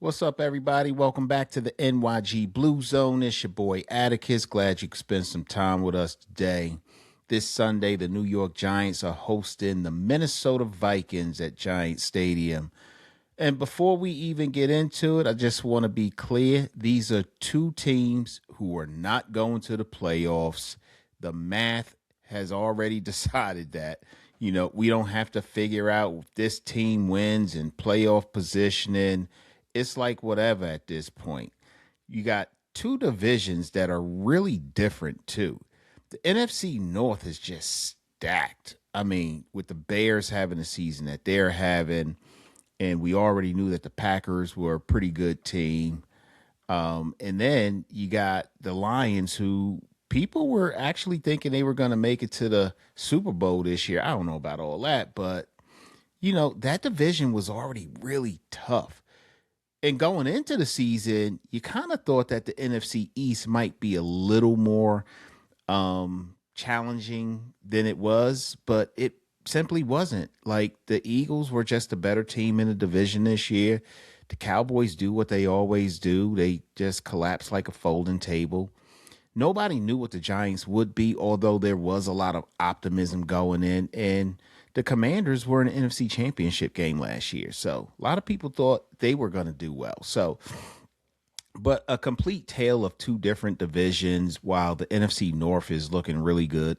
What's up, everybody? Welcome back to the NYG Blue Zone. It's your boy Atticus. Glad you could spend some time with us today. This Sunday, the New York Giants are hosting the Minnesota Vikings at Giant Stadium. And before we even get into it, I just want to be clear. These are two teams who are not going to the playoffs. The math has already decided that. We don't have to figure out if this team wins and playoff positioning. It's like whatever at this point. You got two divisions that are really different too. The NFC North is just stacked. I mean, with the Bears having the season that they're having, and we already knew that the Packers were a pretty good team. And then you got the Lions, who people were actually thinking they were going to make it to the Super Bowl this year. I don't know about all that, but, that division was already really tough. And going into the season, you kind of thought that the NFC East might be a little more challenging than it was, but it simply wasn't. Like, the Eagles were just a better team in the division this year. The Cowboys do what they always do. They just collapse like a folding table. Nobody knew what the Giants would be, although there was a lot of optimism going in. And the Commanders were in an NFC Championship game last year. So a lot of people thought they were going to do well. But a complete tale of two different divisions. While the NFC North is looking really good,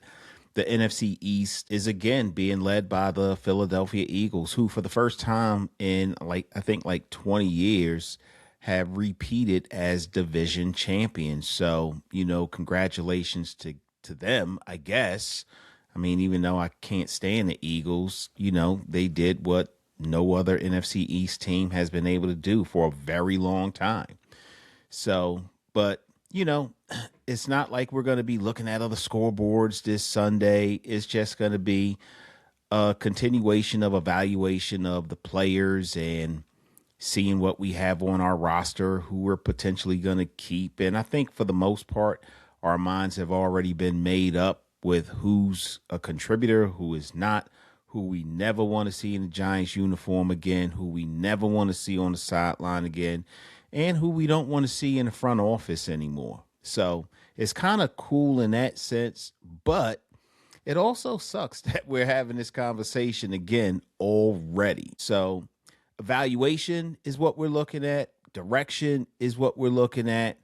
the NFC East is again being led by the Philadelphia Eagles, who for the first time in I think 20 years have repeated as division champions. So, congratulations to them, I guess. I mean, even though I can't stand the Eagles, they did what no other NFC East team has been able to do for a very long time. So, but, it's not like we're going to be looking at other scoreboards this Sunday. It's just going to be a continuation of evaluation of the players and seeing what we have on our roster, who we're potentially going to keep. And I think for the most part, our minds have already been made up with who's a contributor, who is not, who we never want to see in the Giants uniform again, who we never want to see on the sideline again, and who we don't want to see in the front office anymore. So it's kind of cool in that sense, but it also sucks that we're having this conversation again already. So evaluation is what we're looking at. Direction is what we're looking at.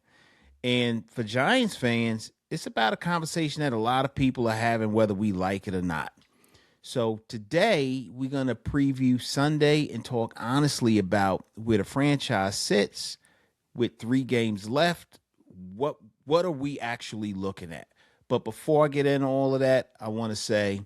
And for Giants fans, it's about a conversation that a lot of people are having, whether we like it or not. So today we're going to preview Sunday and talk honestly about where the franchise sits with 3 games left. What are we actually looking at? But before I get into all of that, I want to say,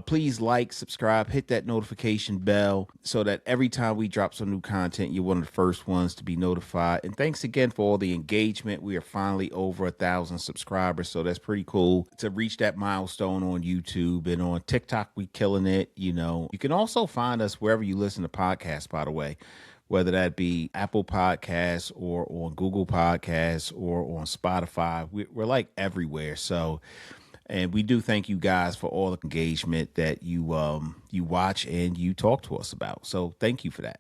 please like, subscribe, hit that notification bell so that every time we drop some new content, you're one of the first ones to be notified. And thanks again for all the engagement. We are finally over 1,000 subscribers, so that's pretty cool to reach that milestone on YouTube. And on TikTok, we killing it. You can also find us wherever you listen to podcasts, by the way, whether that be Apple Podcasts or on Google Podcasts or on Spotify. We're like everywhere. So, and we do thank you guys for all the engagement that you watch and you talk to us about. So thank you for that.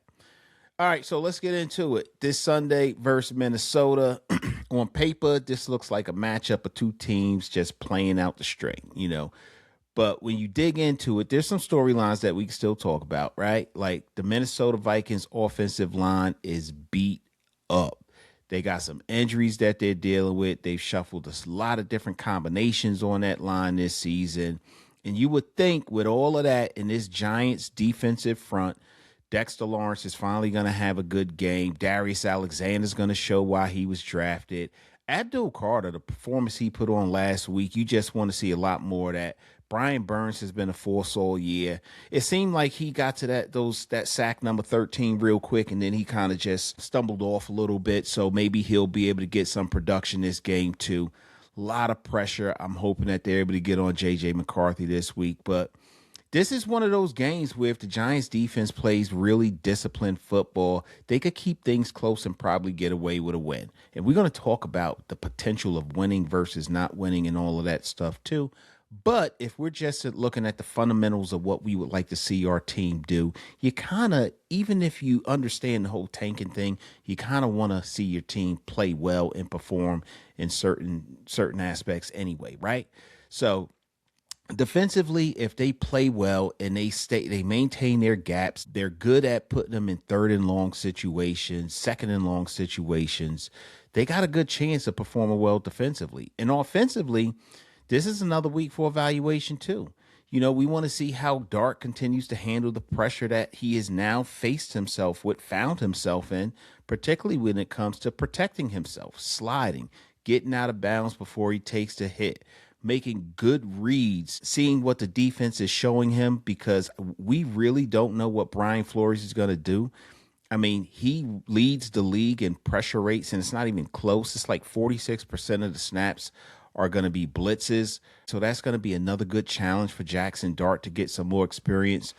All right, so let's get into it. This Sunday versus Minnesota. On paper, this looks like a matchup of two teams just playing out the string, But when you dig into it, there's some storylines that we can still talk about, right? Like the Minnesota Vikings offensive line is beat up. They got some injuries that they're dealing with. They've shuffled a lot of different combinations on that line this season. And you would think with all of that in this Giants defensive front, Dexter Lawrence is finally going to have a good game. Darius Alexander's going to show why he was drafted. Abdul Carter, the performance he put on last week, you just want to see a lot more of that. Brian Burns has been a force all year. It seemed like he got to that sack number 13 real quick, and then he kind of just stumbled off a little bit. So maybe he'll be able to get some production this game too. A lot of pressure. I'm hoping that they're able to get on J.J. McCarthy this week. But this is one of those games where if the Giants defense plays really disciplined football, they could keep things close and probably get away with a win. And we're going to talk about the potential of winning versus not winning and all of that stuff too. But if we're just looking at the fundamentals of what we would like to see our team do, you kind of, even if you understand the whole tanking thing, you kind of want to see your team play well and perform in certain aspects anyway, right? So defensively, if they play well and they maintain their gaps, they're good at putting them in third and long situations, second and long situations. They got a good chance of performing well defensively. And offensively, this is another week for evaluation too. We want to see how Dart continues to handle the pressure that he has now found himself in, particularly when it comes to protecting himself, sliding, getting out of bounds before he takes the hit, making good reads, seeing what the defense is showing him, because we really don't know what Brian Flores is going to do. I mean, he leads the league in pressure rates, and it's not even close. It's like 46% of the snaps are going to be blitzes. So that's going to be another good challenge for Jackson Dart to get some more experience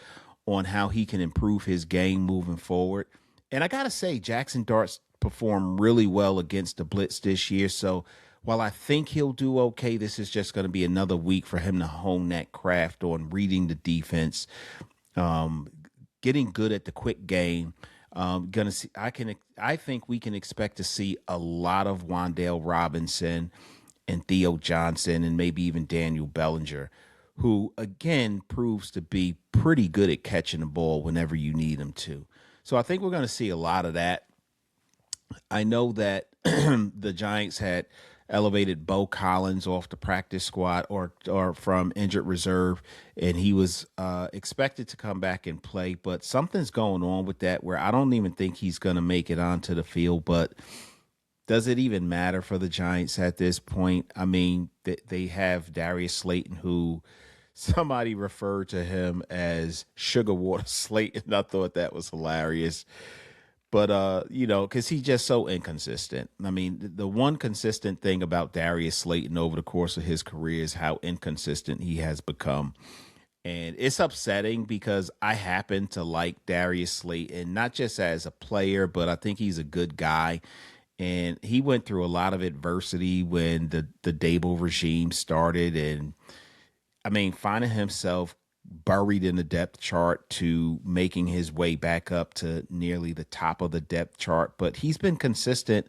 on how he can improve his game moving forward. And I got to say, Jackson Dart's performed really well against the blitz this year. So while I think he'll do okay, this is just going to be another week for him to hone that craft on reading the defense, getting good at the quick game. Gonna see. I think we can expect to see a lot of Wan'Dale Robinson and Theo Johnson and maybe even Daniel Bellinger, who again proves to be pretty good at catching the ball whenever you need him to. So I think we're going to see a lot of that. I know that the Giants had elevated Bo Collins off the practice squad or from injured reserve, and he was expected to come back and play, but something's going on with that where I don't even think he's going to make it onto the field. But does it even matter for the Giants at this point? I mean, they have Darius Slayton, who somebody referred to him as Sugar Water Slayton. I thought that was hilarious. But, because he's just so inconsistent. I mean, the one consistent thing about Darius Slayton over the course of his career is how inconsistent he has become. And it's upsetting because I happen to like Darius Slayton, not just as a player, but I think he's a good guy. And he went through a lot of adversity when the Dable regime started. And I mean, finding himself buried in the depth chart to making his way back up to nearly the top of the depth chart. But he's been consistent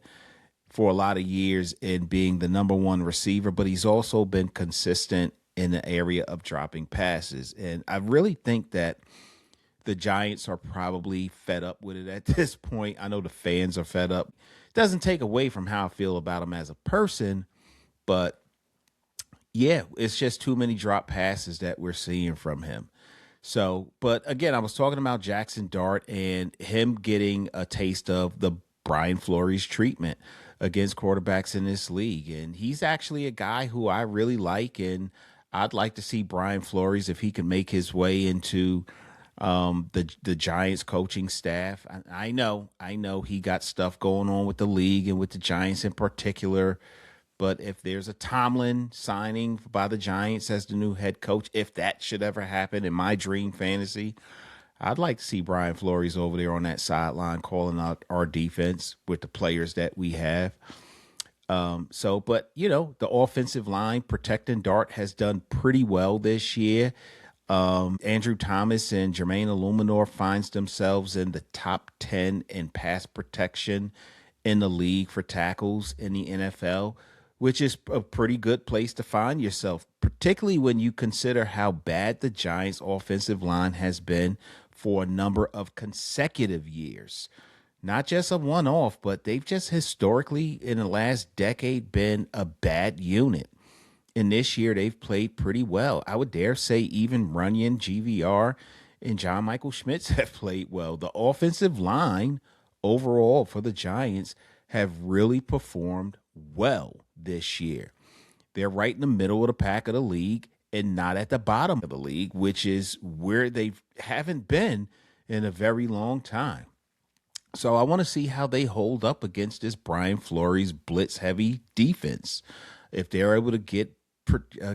for a lot of years in being the number one receiver, but he's also been consistent in the area of dropping passes. And I really think that the Giants are probably fed up with it at this point. I know the fans are fed up. Doesn't take away from how I feel about him as a person, but yeah, it's just too many drop passes that we're seeing from him. So, but again, I was talking about Jackson Dart and him getting a taste of the Brian Flores treatment against quarterbacks in this league. And he's actually a guy who I really like, and I'd like to see Brian Flores, if he can make his way into the Giants coaching staff. I know he got stuff going on with the league and with the Giants in particular. But if there's a Tomlin signing by the Giants as the new head coach, if that should ever happen in my dream fantasy, I'd like to see Brian Flores over there on that sideline calling out our defense with the players that we have. But the offensive line protecting Dart has done pretty well this year. Andrew Thomas and Jermaine Illuminor finds themselves in the top 10 in pass protection in the league for tackles in the NFL, which is a pretty good place to find yourself, particularly when you consider how bad the Giants' offensive line has been for a number of consecutive years. Not just a one-off, but they've just historically in the last decade been a bad unit. And this year they've played pretty well. I would dare say even Runyon, GVR, and John Michael Schmitz have played well. The offensive line overall for the Giants have really performed well this year. They're right in the middle of the pack of the league and not at the bottom of the league, which is where they haven't been in a very long time. So I want to see how they hold up against this Brian Flores blitz-heavy defense. If they're able to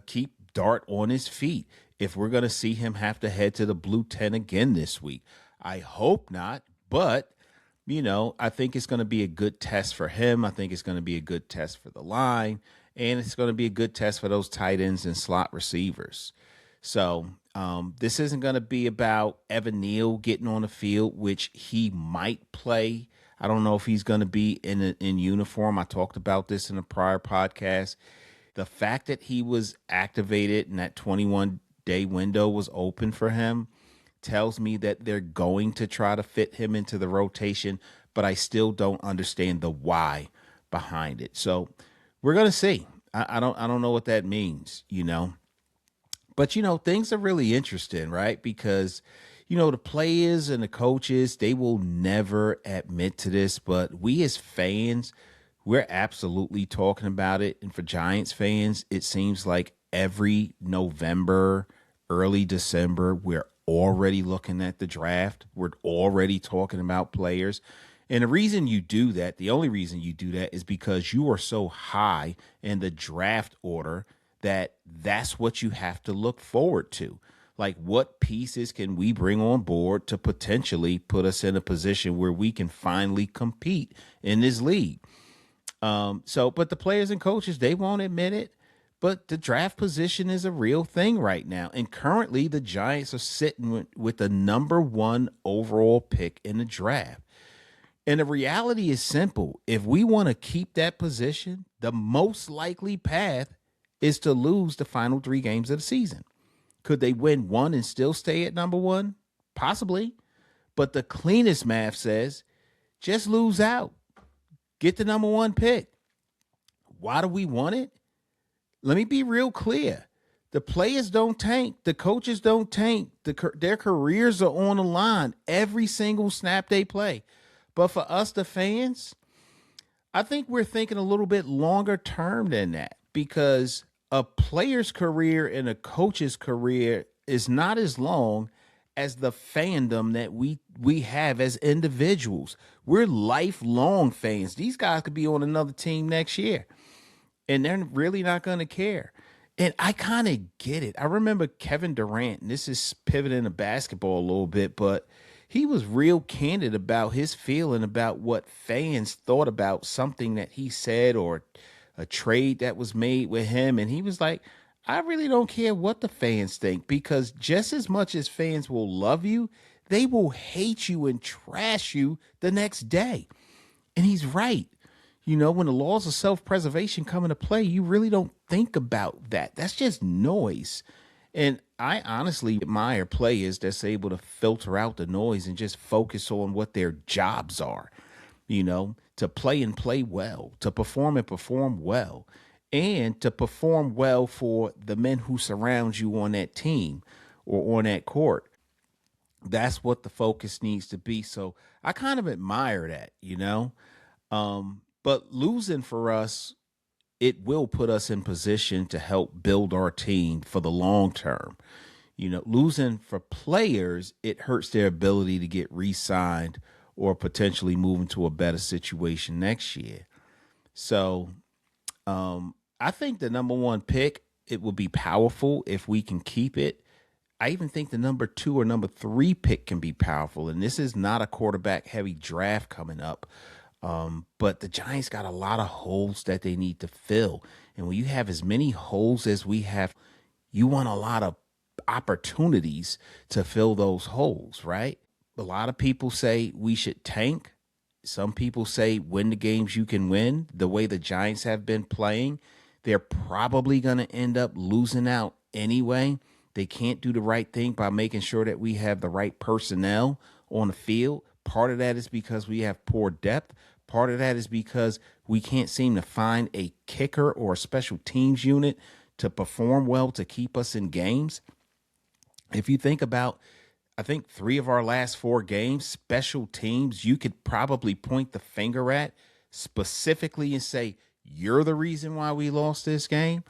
keep Dart on his feet, if we're going to see him have to head to the Blue 10 again this week. I hope not, but I think it's going to be a good test for him. I think it's going to be a good test for the line. and it's going to be a good test for those tight ends and slot receivers. So this isn't going to be about Evan Neal getting on the field, which he might play. I don't know if he's going to be in uniform. I talked about this in a prior podcast. The fact that he was activated and that 21-day window was open for him tells me that they're going to try to fit him into the rotation, but I still don't understand the why behind it. So we're gonna see. I don't know what that means, But things are really interesting, right? Because the players and the coaches, they will never admit to this, but we as fans, we're absolutely talking about it. And for Giants fans, it seems like every November, early December, we're already looking at the draft. We're already talking about players. And the reason you do that, the only reason you do that is because you are so high in the draft order that that's what you have to look forward to. Like, what pieces can we bring on board to potentially put us in a position where we can finally compete in this league? But the players and coaches, they won't admit it. But the draft position is a real thing right now. And currently, the Giants are sitting with the number 1 overall pick in the draft. And the reality is simple. If we want to keep that position, the most likely path is to lose the final 3 games of the season. Could they win 1 and still stay at number 1? Possibly. But the cleanest math says just lose out. Get the number 1 pick. Why do we want it? Let me be real clear. The players don't tank. The coaches don't tank. Their careers are on the line every single snap they play. But for us, the fans, I think we're thinking a little bit longer term than that, because a player's career and a coach's career is not as long as the fandom that we have as individuals. We're lifelong fans. These guys could be on another team next year, and they're really not going to care. And I kind of get it. I remember Kevin Durant, and this is pivoting to basketball a little bit, but he was real candid about his feeling about what fans thought about something that he said or a trade that was made with him. And he was like, I really don't care what the fans think, because just as much as fans will love you, they will hate you and trash you the next day. And he's right. When the laws of self-preservation come into play, you really don't think about that. That's just noise. And I honestly admire players that's able to filter out the noise and just focus on what their jobs are, to play and play well, to perform and perform well, and to perform well for the men who surround you on that team or on that court. That's what the focus needs to be. So I kind of admire that, But losing for us, it will put us in position to help build our team for the long term. Losing for players, it hurts their ability to get re-signed or potentially move into a better situation next year. So I think the number 1 pick, it will be powerful if we can keep it. I even think the number 2 or number 3 pick can be powerful. And this is not a quarterback heavy draft coming up. But the Giants got a lot of holes that they need to fill. And when you have as many holes as we have, you want a lot of opportunities to fill those holes, right? A lot of people say we should tank. Some people say win the games you can win. The way the Giants have been playing, they're probably going to end up losing out anyway. They can't do the right thing by making sure that we have the right personnel on the field. Part of that is because we have poor depth. Part of that is because we can't seem to find a kicker or a special teams unit to perform well to keep us in games. If you think about, I think 3 of our last 4 games, special teams, you could probably point the finger at specifically and say, you're the reason why we lost this game.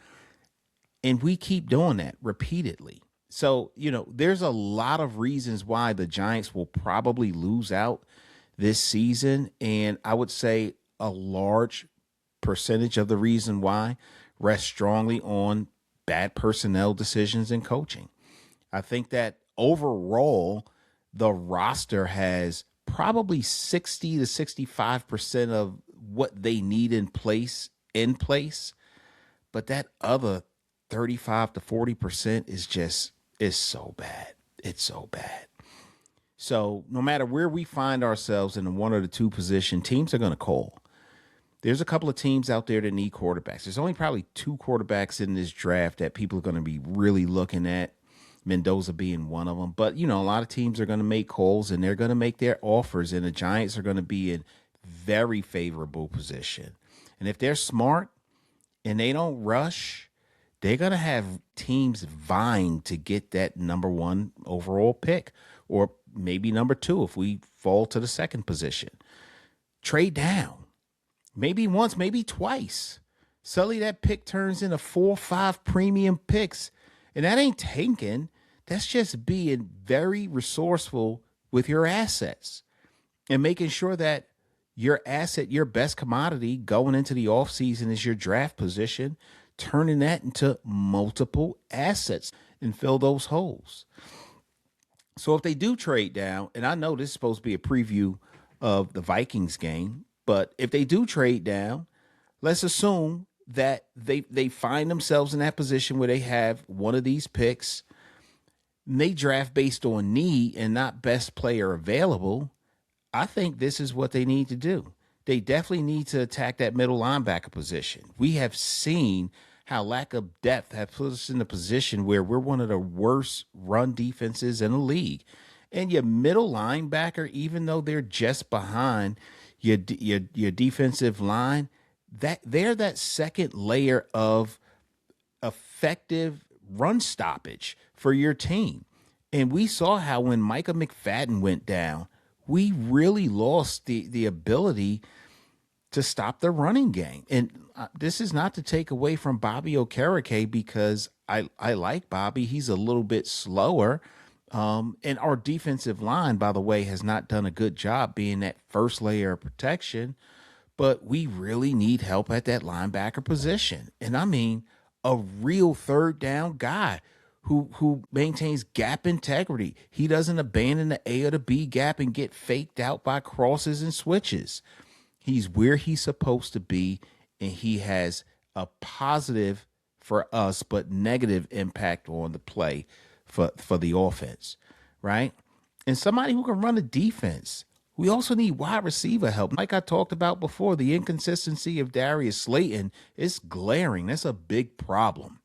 And we keep doing that repeatedly. So, there's a lot of reasons why the Giants will probably lose out this season. And I would say a large percentage of the reason why rests strongly on bad personnel decisions and coaching. I think that overall, the roster has probably 60 to 65% of what they need in place. but that other 35 to 40% is so bad. It's so bad. So no matter where we find ourselves in the one or the two position, teams are going to call. There's a couple of teams out there that need quarterbacks. There's only probably two quarterbacks in this draft that people are going to be really looking at, Mendoza being one of them. But, a lot of teams are going to make calls and they're going to make their offers, and the Giants are going to be in very favorable position. And if they're smart and they don't rush, they're going to have teams vying to get that number one overall pick, or maybe number two if we fall to the second position. Trade down. Maybe once, maybe twice. Suddenly that pick turns into 4 or 5 premium picks. And that ain't tanking. That's just being very resourceful with your assets and making sure that your asset, your best commodity going into the offseason is your draft position, turning that into multiple assets and fill those holes. So if they do trade down, and I know this is supposed to be a preview of the Vikings game, but if they do trade down, let's assume that they find themselves in that position where they have one of these picks, and they draft based on need and not best player available. I think this is what they need to do. They definitely need to attack that middle linebacker position. We have seen how lack of depth has put us in a position where we're one of the worst run defenses in the league. And your middle linebacker, even though they're just behind your defensive line, that they're that second layer of effective run stoppage for your team. And we saw how when Micah McFadden went down, we really lost the ability to stop the running game. And this is not to take away from Bobby Okereke, because I like Bobby. He's a little bit slower. And our defensive line, by the way, has not done a good job being that first layer of protection. But we really need help at that linebacker position. And I mean, a real third down guy who maintains gap integrity. He doesn't abandon the A or the B gap and get faked out by crosses and switches. He's where he's supposed to be, and he has a positive for us but negative impact on the play for the offense, right? And somebody who can run a defense. We also need wide receiver help. Like I talked about before, the inconsistency of Darius Slayton is glaring. That's a big problem.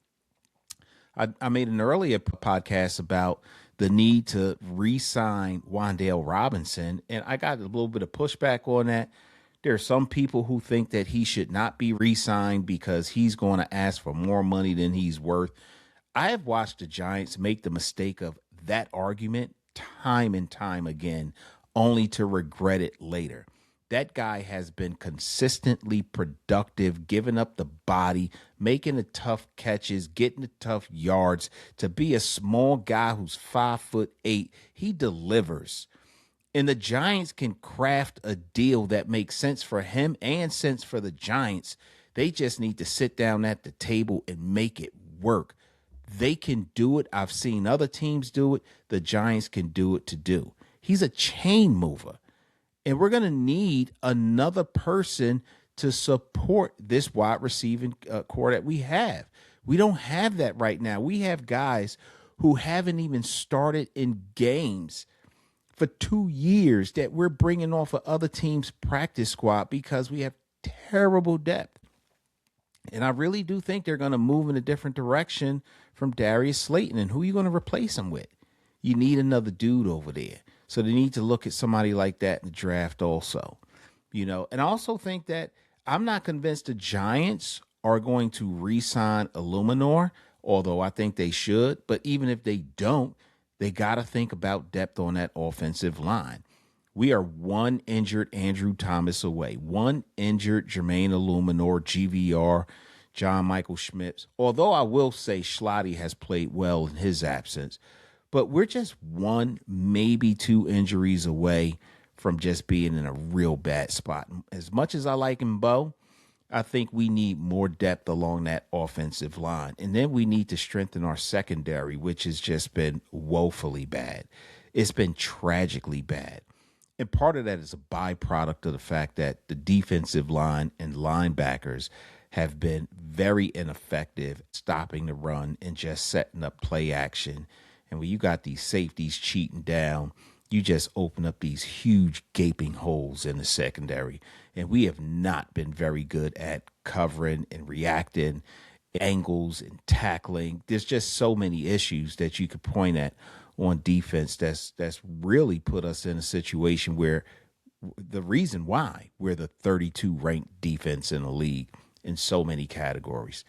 I made an earlier podcast about the need to re-sign Wan'Dale Robinson, and I got a little bit of pushback on that. There are some people who think that he should not be re-signed because he's going to ask for more money than he's worth. I have watched the Giants make the mistake of that argument time and time again, only to regret it later. That guy has been consistently productive, giving up the body, making the tough catches, getting the tough yards. To be a small guy who's 5'8", he delivers. And the Giants can craft a deal that makes sense for him and sense for the Giants. They just need to sit down at the table and make it work. They can do it. I've seen other teams do it. The Giants can do it too. He's a chain mover. And we're going to need another person to support this wide receiving core that we have. We don't have that right now. We have guys who haven't even started in games for 2 years that we're bringing off of other teams' practice squad because we have terrible depth. And I really do think they're going to move in a different direction from Darius Slayton. And who are you going to replace him with? You need another dude over there. So they need to look at somebody like that in the draft also. And I also think that I'm not convinced the Giants are going to re-sign Illuminor, although I think they should. But even if they don't, they got to think about depth on that offensive line. We are one injured Andrew Thomas away, one injured Jermaine Illuminor, GVR, John Michael Schmitz. Although I will say Schlotty has played well in his absence. But we're just one, maybe two injuries away from just being in a real bad spot. As much as I like him, Bo, I think we need more depth along that offensive line. And then we need to strengthen our secondary, which has just been woefully bad. It's been tragically bad. And part of that is a byproduct of the fact that the defensive line and linebackers have been very ineffective stopping the run and just setting up play action. And when you got these safeties cheating down, you just open up these huge gaping holes in the secondary. And we have not been very good at covering and reacting, angles and tackling. There's just so many issues that you could point at on defense that's really put us in a situation where the reason why we're the 32 ranked defense in the league in so many categories,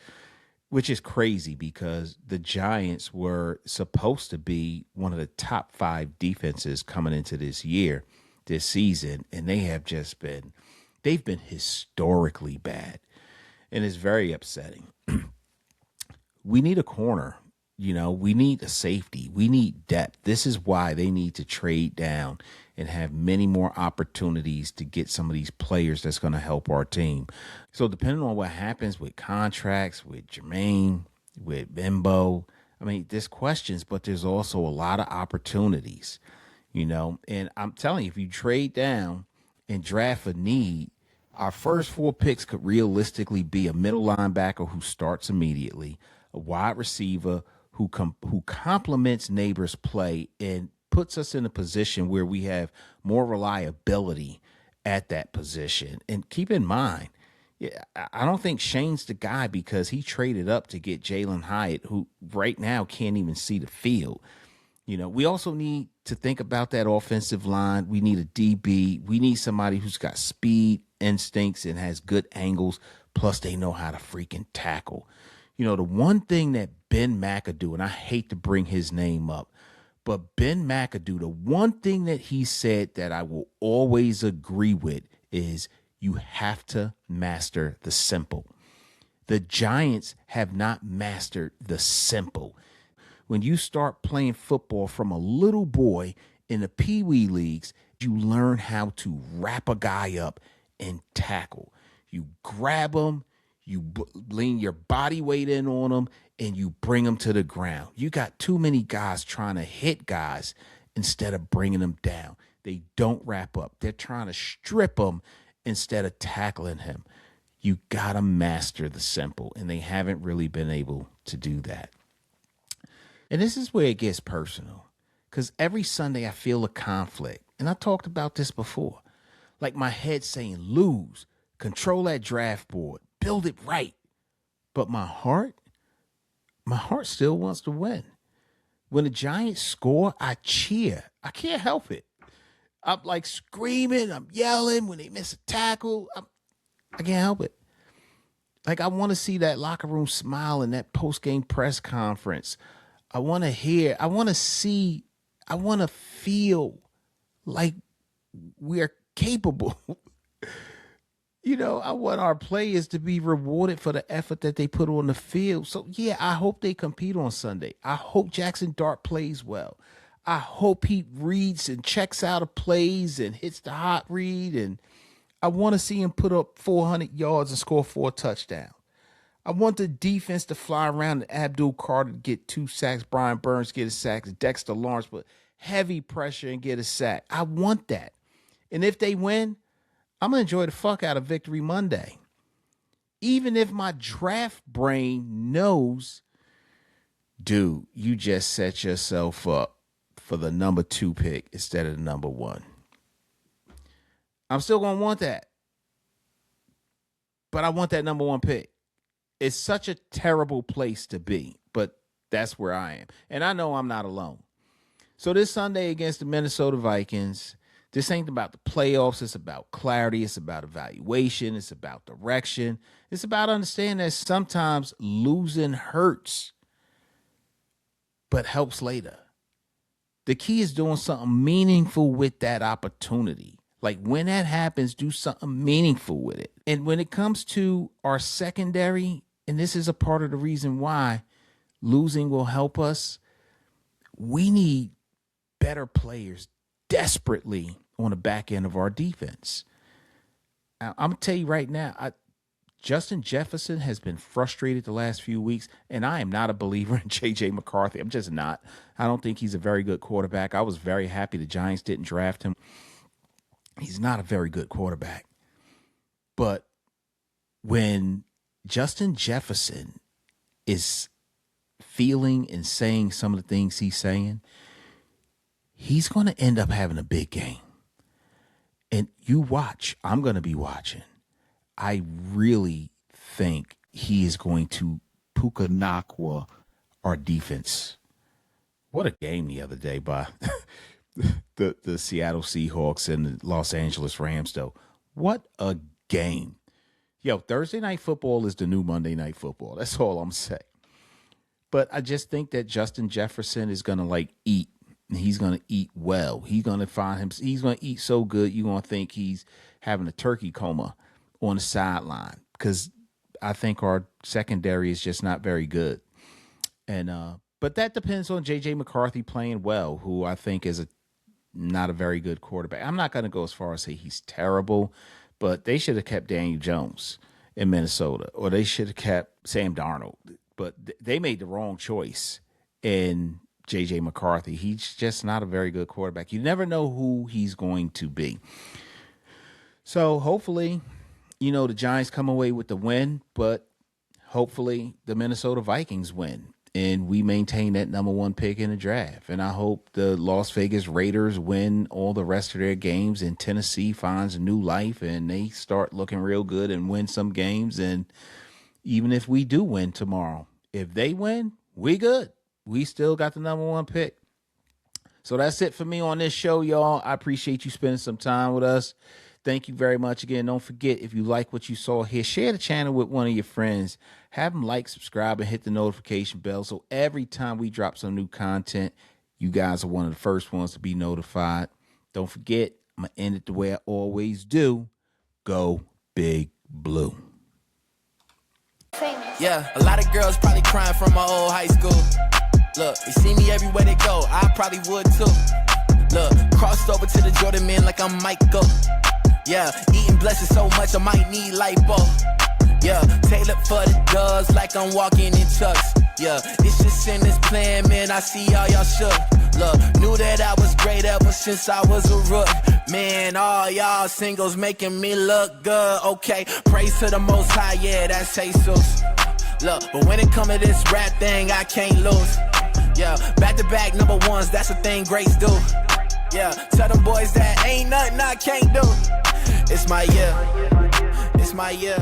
which is crazy because the Giants were supposed to be one of the top 5 defenses coming into this season, and they've been historically bad, and it's very upsetting. We need a corner. We need a safety. We need depth. This is why they need to trade down and have many more opportunities to get some of these players that's going to help our team. So depending on what happens with contracts, with Jermaine, with Bimbo, there's questions, but there's also a lot of opportunities, And I'm telling you, if you trade down and draft a need, our first 4 picks could realistically be a middle linebacker who starts immediately, a wide receiver who complements Neighbor's play and puts us in a position where we have more reliability at that position. And keep in mind, I don't think Shane's the guy because he traded up to get Jalen Hyatt, who right now can't even see the field. We also need to think about that offensive line. We need a DB. We need somebody who's got speed, instincts, and has good angles. Plus, they know how to freaking tackle. The one thing that Ben McAdoo, and I hate to bring his name up, but Ben McAdoo, the one thing that he said that I will always agree with is you have to master the simple. The Giants have not mastered the simple. When you start playing football from a little boy in the Pee Wee leagues, you learn how to wrap a guy up and tackle. You grab him, you lean your body weight in on them, and you bring them to the ground. You got too many guys trying to hit guys instead of bringing them down. They don't wrap up. They're trying to strip them instead of tackling him. You got to master the simple, and they haven't really been able to do that. And this is where it gets personal, because every Sunday I feel a conflict, and I talked about this before. Like my head saying, lose, control that draft board, build it right. But my heart still wants to win. When the Giants score, I cheer. I can't help it. I'm like screaming, I'm yelling when they miss a tackle. I can't help it. Like I want to see that locker room smile in that post-game press conference. I want to hear, I want to see, I want to feel like we're capable. I want our players to be rewarded for the effort that they put on the field. So, yeah, I hope they compete on Sunday. I hope Jackson Dart plays well. I hope he reads and checks out of plays and hits the hot read. And I want to see him put up 400 yards and score 4 touchdowns. I want the defense to fly around and Abdul Carter get 2 sacks, Brian Burns get a sack, Dexter Lawrence put heavy pressure and get a sack. I want that. And if they win, I'm going to enjoy the fuck out of Victory Monday. Even if my draft brain knows, dude, you just set yourself up for the number 2 pick instead of the number 1. I'm still going to want that. But I want that number 1 pick. It's such a terrible place to be, but that's where I am. And I know I'm not alone. So this Sunday against the Minnesota Vikings, this ain't about the playoffs. It's about clarity. It's about evaluation. It's about direction. It's about understanding that sometimes losing hurts, but helps later. The key is doing something meaningful with that opportunity. Like when that happens, do something meaningful with it. And when it comes to our secondary, and this is a part of the reason why losing will help us, we need better players desperately on the back end of our defense. I'm going to tell you right now, Justin Jefferson has been frustrated the last few weeks, and I am not a believer in J.J. McCarthy. I'm just not. I don't think he's a very good quarterback. I was very happy the Giants didn't draft him. He's not a very good quarterback. But when Justin Jefferson is feeling and saying some of the things he's saying, he's going to end up having a big game. And you watch, I'm going to be watching. I really think he is going to Puka Nakua our defense. What a game the other day by the Seattle Seahawks and the Los Angeles Rams, though. What a game. Yo, Thursday Night Football is the new Monday Night Football. That's all I'm saying. But I just think that Justin Jefferson is going to, eat. And he's going to eat well. He's going to find him. He's going to eat so good, you're going to think he's having a turkey coma on the sideline, because I think our secondary is just not very good. And but that depends on J.J. McCarthy playing well, who I think is not a very good quarterback. I'm not going to go as far as say he's terrible, but they should have kept Daniel Jones in Minnesota, or they should have kept Sam Darnold. But they made the wrong choice in J.J. McCarthy. He's just not a very good quarterback. You never know who he's going to be. So hopefully, the Giants come away with the win, but hopefully the Minnesota Vikings win and we maintain that number one pick in the draft. And I hope the Las Vegas Raiders win all the rest of their games and Tennessee finds a new life and they start looking real good and win some games. And even if we do win tomorrow, if they win, we good. We still got the number one pick. So that's it for me on this show, y'all. I appreciate you spending some time with us. Thank you very much. Again, don't forget, if you like what you saw here, share the channel with one of your friends. Have them like, subscribe, and hit the notification bell. So every time we drop some new content, you guys are one of the first ones to be notified. Don't forget, I'm going to end it the way I always do. Go Big Blue. Yeah, a lot of girls probably crying from my old high school. Look, they see me everywhere they go. I probably would too. Look, crossed over to the Jordan man like I'm Michael. Yeah, eating blessings so much I might need lipo. Yeah, tailored for the dogs like I'm walking in chucks. Yeah, it's just in this plan, man, I see all y'all shook. Look, knew that I was great ever since I was a rook. Man, all y'all singles making me look good. Okay, praise to the Most High, yeah, that's Jesus. Look, but when it come to this rap thing, I can't lose. Yeah, back-to-back number ones, that's a thing greats do. Yeah, tell them boys that ain't nothing I can't do. It's my year. It's my year.